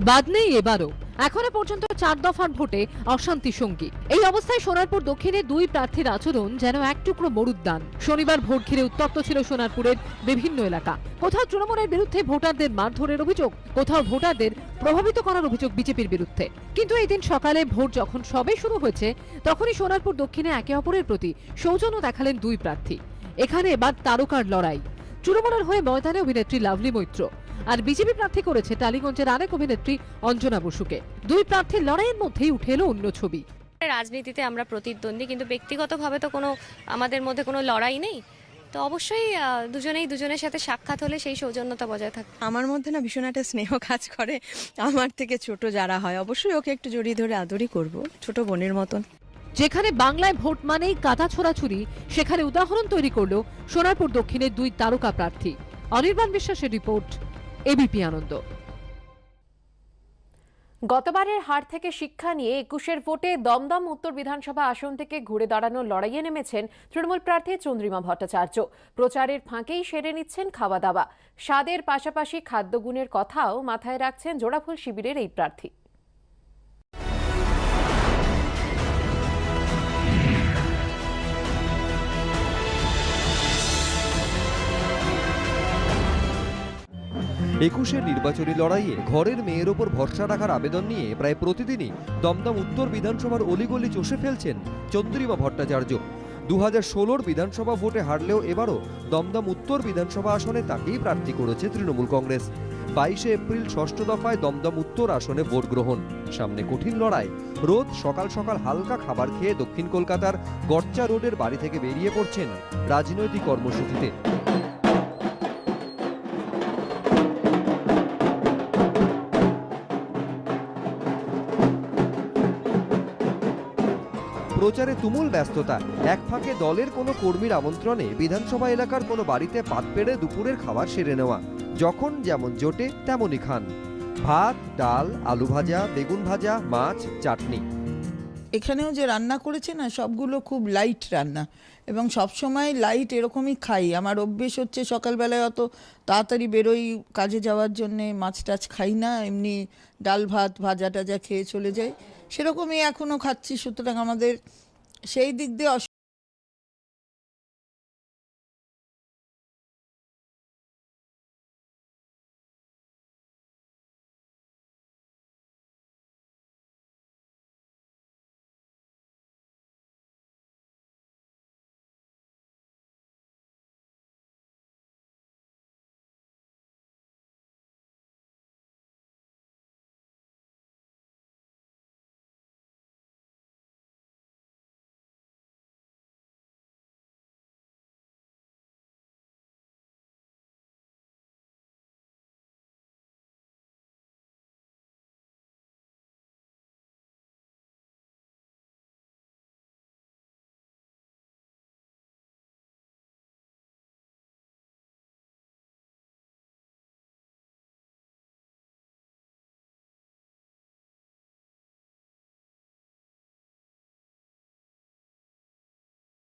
বাদ নেই এবারও। এখনো পর্যন্ত 4 দফার ভোটে অশান্তি সঙ্গী। এই অবস্থায় সোনারপুর দক্ষিণে দুই প্রার্থীর আচরণ যেন এক টুকরো মরুদ্যান। শনিবার ভোট ঘিরে উত্তপ্ত ছিল সোনারপুরের বিভিন্ন এলাকা। কোথাও তৃণমূলের বিরুদ্ধে ভোটারদের মারধরের অভিযোগ, কোথাও ভোটারদের প্রভাবিত করার অভিযোগ বিজেপির বিরুদ্ধে। কিন্তু এই দিন সকালে ভোট যখন সবে শুরু হয়েছে, তখনই সোনারপুর দক্ষিণে একে অপরের প্রতি সৌজন্য দেখালেন দুই প্রার্থী। এখানে এবার তারকার লড়াই। তৃণমূলের হয়ে ময়দানে অভিনেত্রী লাভলি মৈত্র, আর বিজেপি প্রার্থী করেছে টালিগঞ্জের আরেক অভিনেত্রী অঞ্জনা বসুকে। দুই প্রার্থীর লড়াইয়ের মধ্যেই উঠে এলো অন্য ছবি। রাজনীতিতে আমরা প্রতিদ্বন্দ্বী, কিন্তু ব্যক্তিগতভাবে তো কোনো আমাদের মধ্যে কোনো লড়াই নেই। তো অবশ্যই দুজনেই দুজনের সাথে সাক্ষাৎ হলে সেই সৌজন্যতা বজায় থাকে। আমার মধ্যে না ভীষণ একটা স্নেহ কাজ করে। আমার থেকে ছোট যারা হয় অবশ্যই ওকে একটু জড়িয়ে ধরে আদরই করব, ছোট বোনের মতন। যেখানে বাংলায় ভোট মানেই কাদা ছোড়াছুরি, সেখানে উদাহরণ তৈরি করলো সোনারপুর দক্ষিণের দুই তারকা প্রার্থী। অনির্বাণ বিশ্বাসের রিপোর্ট, এবিপি আনন্দ। গতবারের হার থেকে শিক্ষা নিয়ে 21-এর ভোটে দমদম উত্তর বিধানসভা আসন থেকে ঘুরে দাঁড়ানোর লড়াইয়ে নেমেছেন তৃণমূল প্রার্থী চন্দ্রিমা ভট্টাচার্য। প্রচারের ফাঁকেই সেরে নিচ্ছেন খাওয়া দাওয়া। স্বাদের পাশাপাশি খাদ্যগুণের কথাও মাথায় রাখছেন জোড়াফুল শিবিরের এই প্রার্থী। একুশের নির্বাচনী লড়াইয়ে ঘরের মেয়ের ওপর ভরসা রাখার আবেদন নিয়ে প্রায় প্রতিদিনই দমদম উত্তর বিধানসভার অলিগলি চষে ফেলছেন চন্দ্রিমা ভট্টাচার্য। 2016 বিধানসভা ভোটে হারলেও এবারও দমদম উত্তর বিধানসভা আসনে তাকেই প্রার্থী করেছে তৃণমূল কংগ্রেস। 22 এপ্রিল ষষ্ঠ দফায় দমদম উত্তর আসনে ভোট গ্রহণ। সামনে কঠিন লড়াই। রোজ সকাল সকাল হালকা খাবার খেয়ে দক্ষিণ কলকাতার গড়চা রোডের বাড়ি থেকে বেরিয়ে পড়ছেন রাজনৈতিক কর্মসূচিতে। প্রচারে তুমুল ব্যস্ততা। এক ফাঁকে দলের কোনো কর্মীর আমন্ত্রণে বিধানসভা এলাকার কোনো বাড়িতে পাত পেড়ে দুপুরের খাবার সেরে নেওয়া। যখন যেমন জোটে তেমনই খান। ভাত, ডাল, আলু ভাজা, বেগুন ভাজা, মাছ, চাটনি। এখানেও যে রান্না করেছে না, সবগুলো খুব লাইট রান্না, এবং সবসময় লাইট এরকমই খাই। আমার অভ্যেস হচ্ছে সকালবেলায় অত তাড়াতাড়ি বেরোই কাজে যাওয়ার জন্যে, মাছ টাছ খাই না, এমনি ডাল ভাত ভাজা টাজা খেয়ে চলে যাই। সেরকমই এখনও খাচ্ছি, সুতরাং আমাদের সেই দিক দিয়ে